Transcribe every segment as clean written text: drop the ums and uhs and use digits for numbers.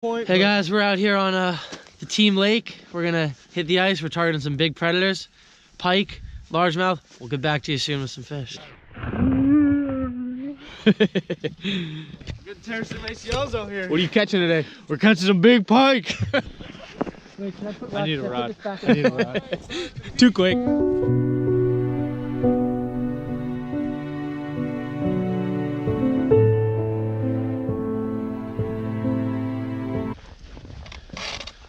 Hey guys, we're out here on the team lake. We're gonna hit the ice. We're targeting some big predators, pike, largemouth. We'll get back to you soon with some fish. Good tear some ACLs out here. What are you catching today? We're catching some big pike. Wait, can I put I need a rod. I need a rod. Too quick.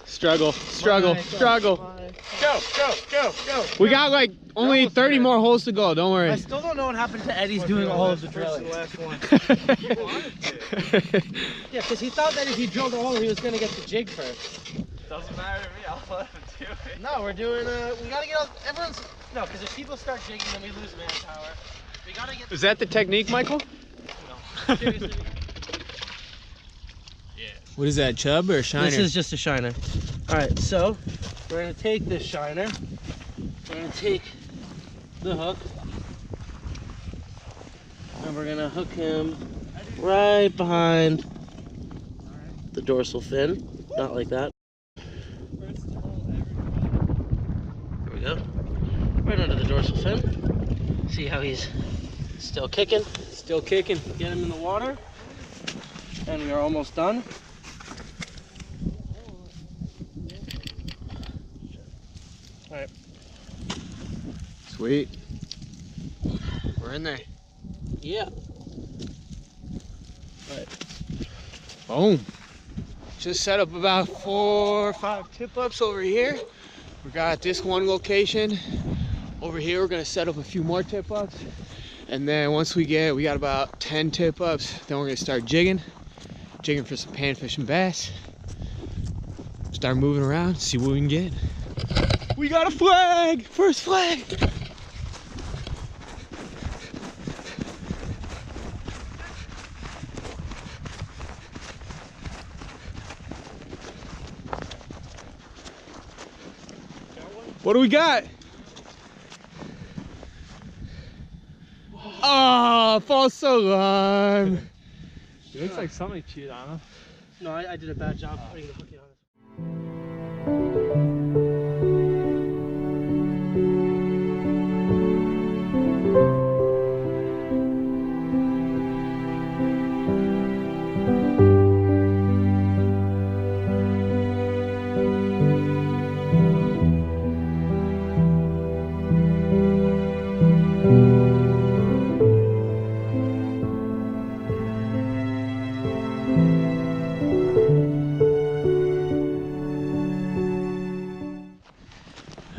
Struggle, struggle, struggle. Go, go, go, go. We got like only 30 more holes to go, don't worry. I still don't know what happened to Eddie's doing all of the drilling. Yeah, because he thought that if he drilled a hole, he was gonna get the jig first. Doesn't matter to me, I'll let him do it. No, we're doing, we gotta get all, everyone's, no, because if people start jigging, then we lose manpower. We gotta get. Is that the technique, Michael? No, seriously. What is that, chub or shiner? This is just a shiner. All right, so we're gonna take this shiner. We're gonna take the hook, and we're gonna hook him right behind the dorsal fin. Not like that. Here we go. Right under the dorsal fin. See how he's still kicking? Still kicking. Get him in the water, and we are almost done. All right. Sweet. We're in there. Yeah. All right. Boom. Just set up about 4 or 5 tip-ups over here. We got this one location. Over here, we're gonna set up a few more tip-ups. And then once we got about 10 tip-ups, then we're gonna start jigging for some panfish and bass. Start moving around, see what we can get. We got a flag! First flag! What do we got? Oh, false alarm. It looks like somebody cheated on him. No, I did a bad job putting the hook in on it.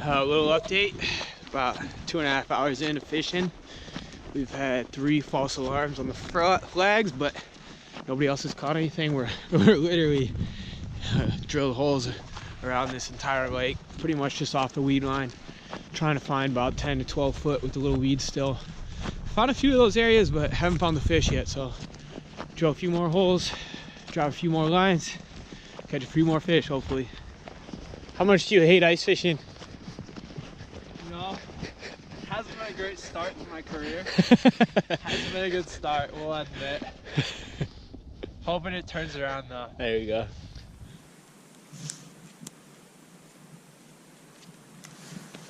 A little update, about 2.5 hours into fishing. We've had 3 false alarms on the flags, but nobody else has caught anything. We're literally drilled holes around this entire lake, pretty much just off the weed line, trying to find about 10 to 12 foot with the little weeds still. Found a few of those areas, but haven't found the fish yet, so drill a few more holes, drop a few more lines, catch a few more fish, hopefully. How much do you hate ice fishing? No, hasn't been a great start to my career. Hasn't been a good start, we'll admit. Hoping it turns around though. There you go.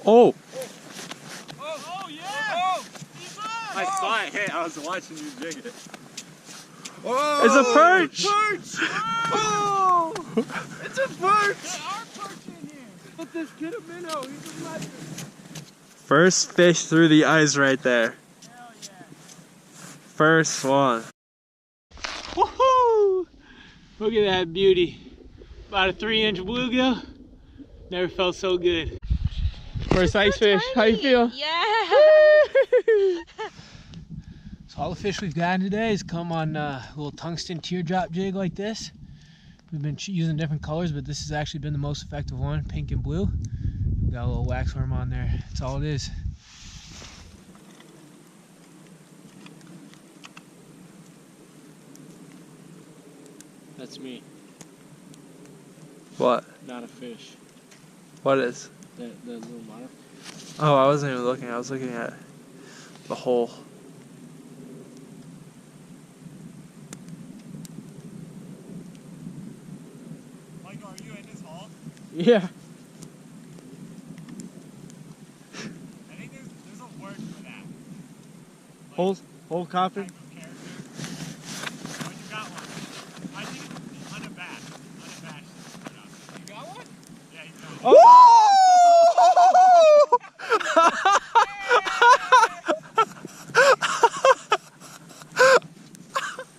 Oh! Oh yeah! Oh. I saw it hit, I was watching you jig it. Oh, It's a perch! Perch! Oh! It's a perch! There are perch in here. But this kid a minnow, he's a legend. First fish through the ice right there. Hell yeah. First one. Woohoo! Look at that beauty. About a 3-inch bluegill. Never felt so good. First ice fish. How you feel? Yeah. So all the fish we've gotten today has come on a little tungsten teardrop jig like this. We've been using different colors, but this has actually been the most effective one, pink and blue. We've got a little waxworm on there. That's all it is. That's me, What? not a fish. What is? The little mark. Oh, I wasn't even looking. I was looking at the hole. you in his hole? Yeah. I think there's a word for that. Whole coffin. Type of character. Oh, you got one. I think it's unabashed. Unabashed. You got one? Yeah, you got one.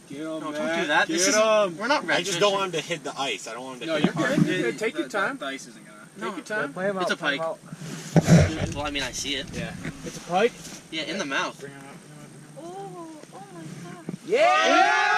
Get him, No, don't do that. This is, we're not I just don't want him to hit the ice. I don't want him to No, hit you're hard. good. You're good. Take your time. The ice isn't gonna. Take your time. Play him It's out, a play him pike. out. Well, I mean, I see it. It's a pike. Yeah, in the mouth. Oh, oh my god. Yeah!